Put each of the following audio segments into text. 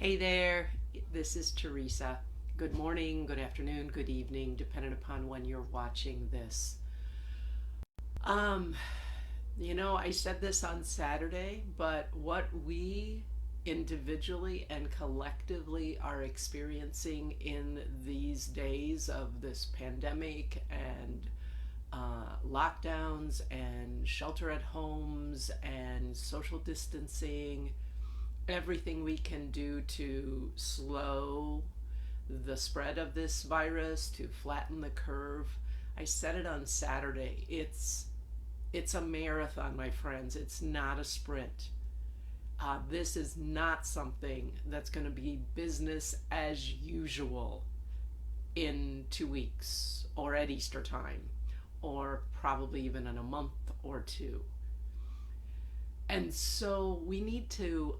Hey there, this is Teresa. Good morning, good afternoon, good evening, depending upon when you're watching this. Um, I said this on Saturday, but what we individually and collectively are experiencing in these days of this pandemic and lockdowns and shelter at homes and social distancing, everything we can do to slow the spread of this virus, to flatten the curve. I said it on Saturday. It's a marathon, my friends. It's not a sprint. This is not something that's going to be business as usual in 2 weeks or at Easter time or probably even in a month or two. And so we need to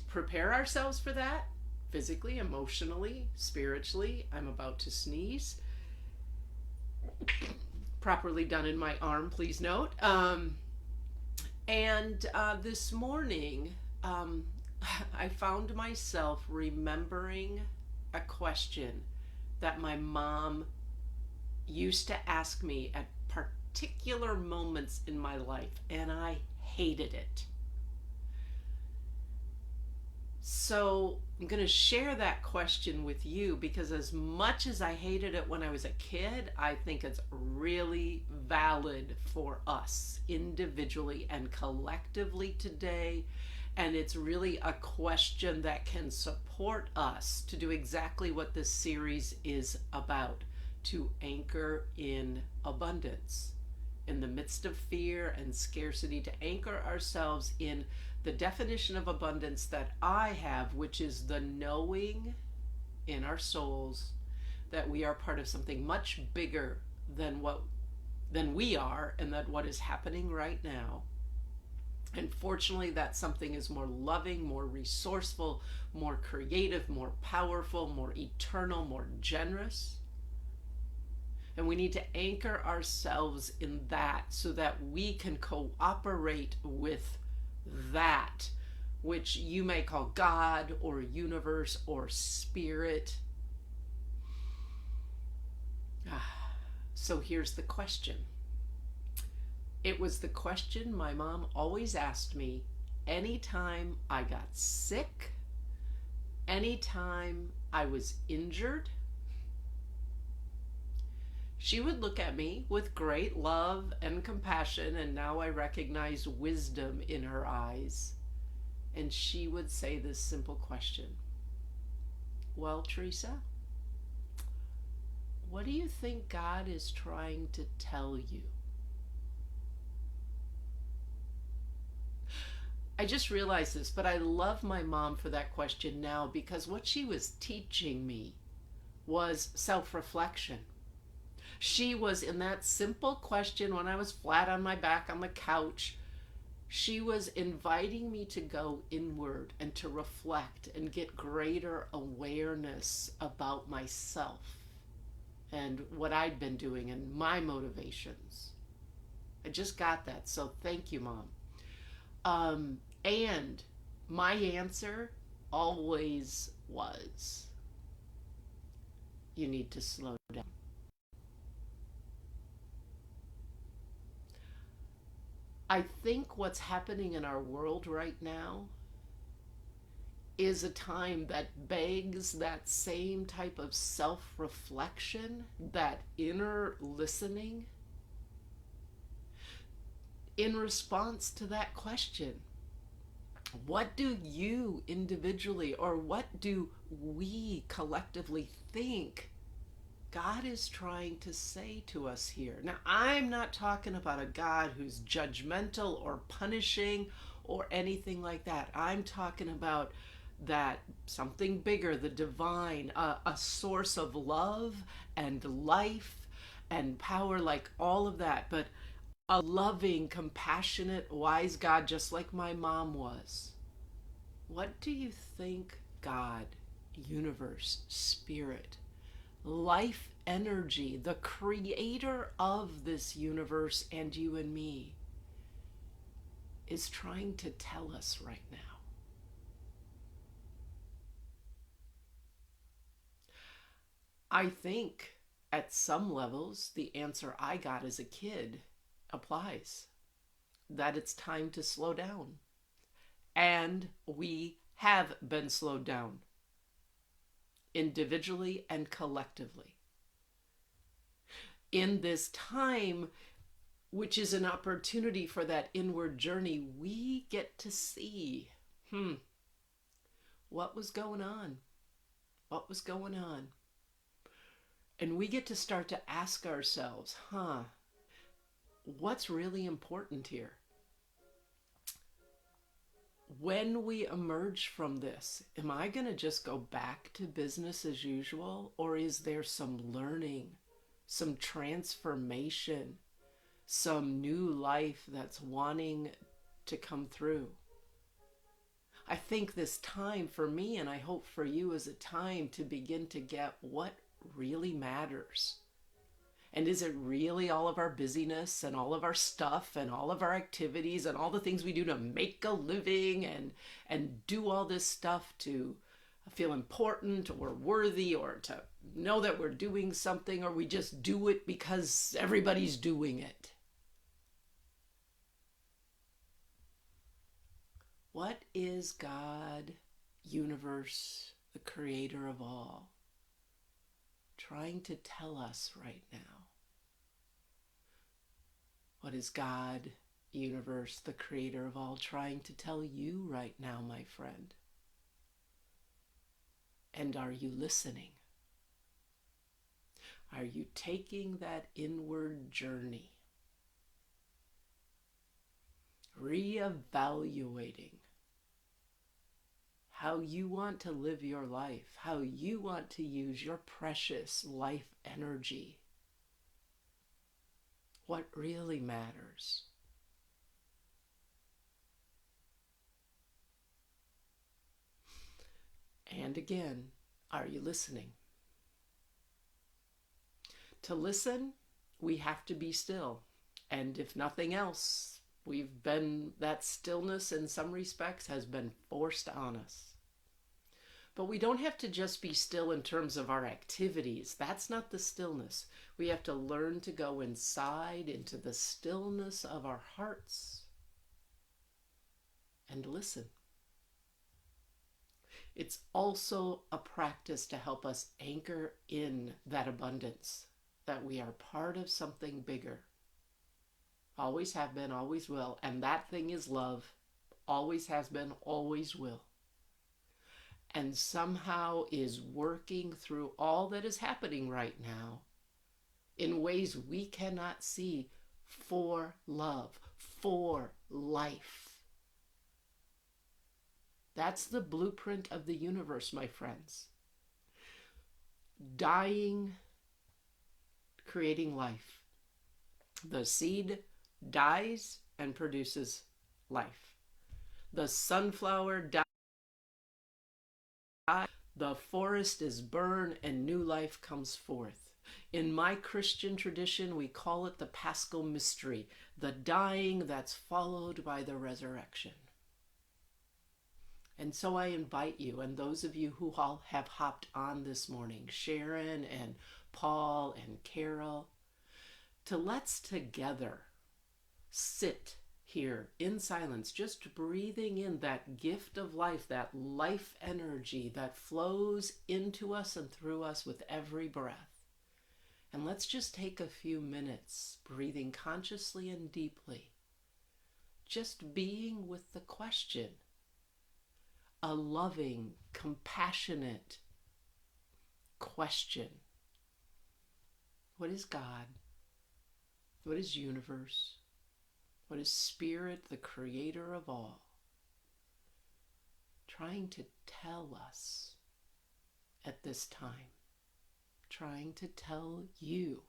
prepare ourselves for that physically, emotionally, spiritually. I'm about to sneeze. Properly done in my arm, please note. And this morning, I found myself remembering a question that my mom used to ask me at particular moments in my life, and I hated it. So I'm going to share that question with you because, as much as I hated it when I was a kid, I think it's really valid for us individually and collectively today. And it's really a question that can support us to do exactly what this series is about, to anchor in abundance. In the midst of fear and scarcity, to anchor ourselves in the definition of abundance that I have, which is the knowing in our souls that we are part of something much bigger than we are, and that what is happening right now. And fortunately, that something is more loving, more resourceful, more creative, more powerful, more eternal, more generous. And we need to anchor ourselves in that so that we can cooperate with that, which you may call God or universe or spirit. So here's the question. It was the question my mom always asked me anytime I got sick, anytime I was injured. She would look at me with great love and compassion, and now I recognize wisdom in her eyes. And she would say this simple question: well, Teresa, what do you think God is trying to tell you? I just realized this, but I love my mom for that question now, because what she was teaching me was self-reflection. She was, in that simple question when I was flat on my back on the couch, she was inviting me to go inward and to reflect and get greater awareness about myself and what I'd been doing and my motivations. I just got that. So thank you, Mom. And my answer always was, you need to slow down. I think what's happening in our world right now is a time that begs that same type of self-reflection, that inner listening, in response to that question. What do you individually, or what do we collectively think God is trying to say to us here? Now, I'm not talking about a God who's judgmental or punishing or anything like that. I'm talking about that something bigger, the divine, a source of love and life and power, like all of that, but a loving, compassionate, wise God, just like my mom was. What do you think God, universe, spirit, life energy, the creator of this universe and you and me, is trying to tell us right now? I think at some levels, the answer I got as a kid applies, that it's time to slow down. And we have been slowed down individually and collectively. In this time, which is an opportunity for that inward journey, we get to see, what was going on? What was going on? And we get to start to ask ourselves, what's really important here? When we emerge from this, am I going to just go back to business as usual? Or is there some learning, some transformation, some new life that's wanting to come through? I think this time for me, and I hope for you, is a time to begin to get what really matters. And is it really all of our busyness and all of our stuff and all of our activities and all the things we do to make a living and do all this stuff to feel important or worthy or to know that we're doing something, or we just do it because everybody's doing it? What is God, universe, the creator of all, trying to tell us right now? What is God, universe, the creator of all, trying to tell you right now, my friend? And are you listening? Are you taking that inward journey? Reevaluating how you want to live your life, how you want to use your precious life energy. What really matters? And again, are you listening? To listen, we have to be still. And if nothing else, that stillness in some respects has been forced on us. But we don't have to just be still in terms of our activities. That's not the stillness. We have to learn to go inside into the stillness of our hearts and listen. It's also a practice to help us anchor in that abundance, that we are part of something bigger. Always have been, always will. And that thing is love. Always has been, always will. And somehow is working through all that is happening right now in ways we cannot see, for love, for life. That's the blueprint of the universe, my friends. Dying, creating life. The seed dies and produces life. The sunflower dies. The forest is burned and new life comes forth. In my Christian tradition, we call it the Paschal Mystery, the dying that's followed by the resurrection. And so I invite you, and those of you who all have hopped on this morning, Sharon and Paul and Carol, to let's together sit here in silence, just breathing in that gift of life, that life energy that flows into us and through us with every breath. And let's just take a few minutes breathing consciously and deeply, just being with the question, a loving, compassionate question. What is God? What is universe? What is spirit, the creator of all, trying to tell us at this time? Trying to tell you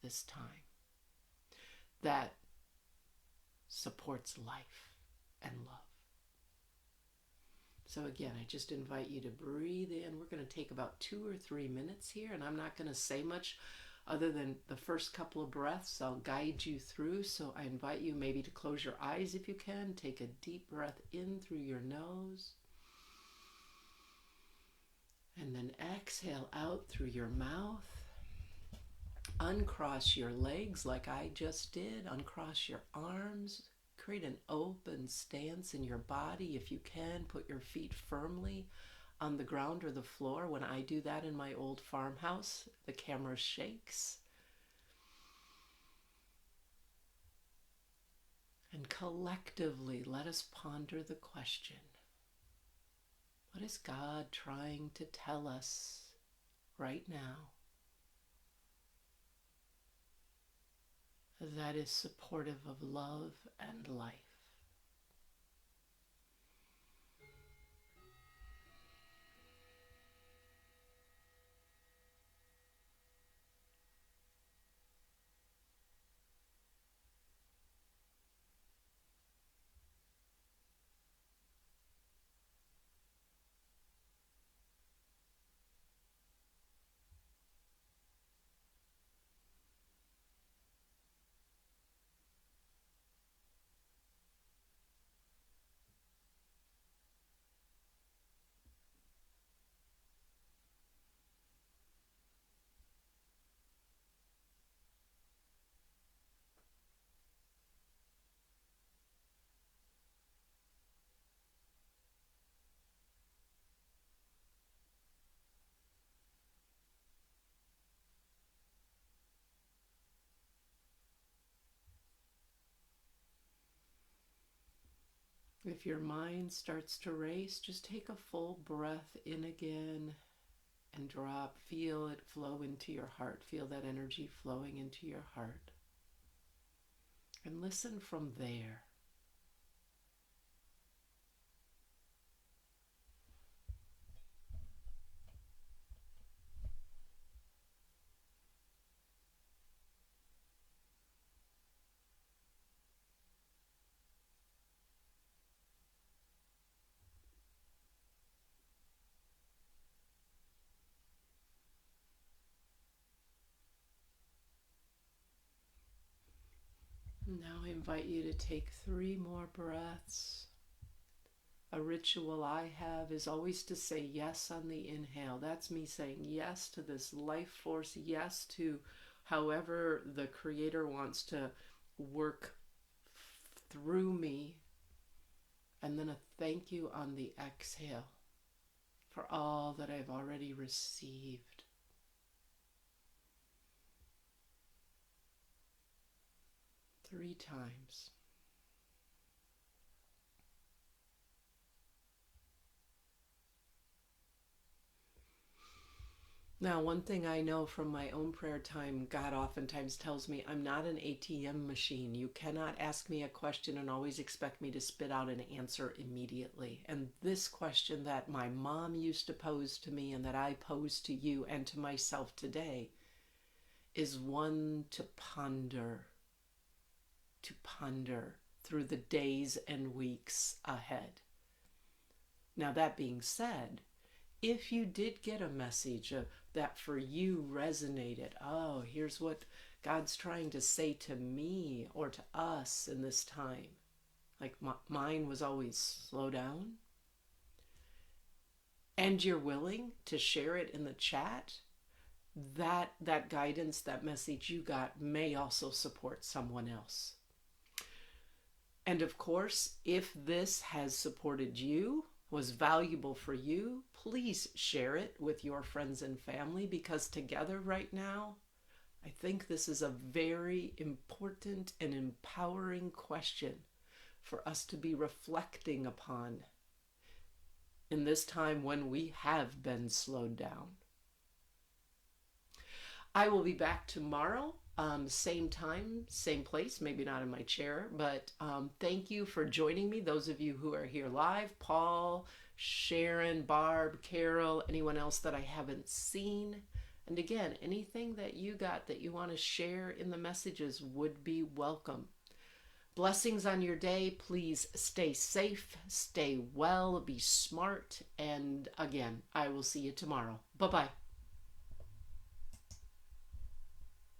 this time that supports life and love. So again, I just invite you to breathe in. We're going to take about 2 or 3 minutes here, and I'm not going to say much other than the first couple of breaths. I'll guide you through. So I invite you maybe to close your eyes if you can. Take a deep breath in through your nose. And then And exhale out through your mouth. Uncross your legs like I just did. Uncross your arms. Create an open stance in your body. If you can, put your feet firmly on the ground or the floor. When I do that in my old farmhouse, the camera shakes. And collectively, let us ponder the question. What is God trying to tell us right now that is supportive of love and life? If your mind starts to race, just take a full breath in again and drop. Feel it flow into your heart. Feel that energy flowing into your heart. And listen from there. Now I invite you to take 3 more breaths. A ritual I have is always to say yes on the inhale. That's me saying yes to this life force, yes to however the Creator wants to work through me. And then a thank you on the exhale for all that I've already received. Three times. Now, one thing I know from my own prayer time, God oftentimes tells me I'm not an ATM machine. You cannot ask me a question and always expect me to spit out an answer immediately. And this question that my mom used to pose to me and that I pose to you and to myself today is one to ponder through the days and weeks ahead. Now, that being said, if you did get a message that for you resonated, oh, here's what God's trying to say to me or to us in this time. Like mine was always slow down. And you're willing to share it in the chat, that guidance, that message you got may also support someone else. And of course, if this has supported you, was valuable for you, please share it with your friends and family, because together right now, I think this is a very important and empowering question for us to be reflecting upon in this time when we have been slowed down. I will be back tomorrow. Same time, same place, maybe not in my chair, but thank you for joining me. Those of you who are here live, Paul, Sharon, Barb, Carol, anyone else that I haven't seen. And again, anything that you got that you want to share in the messages would be welcome. Blessings on your day. Please stay safe, stay well, be smart. And again, I will see you tomorrow. Bye-bye.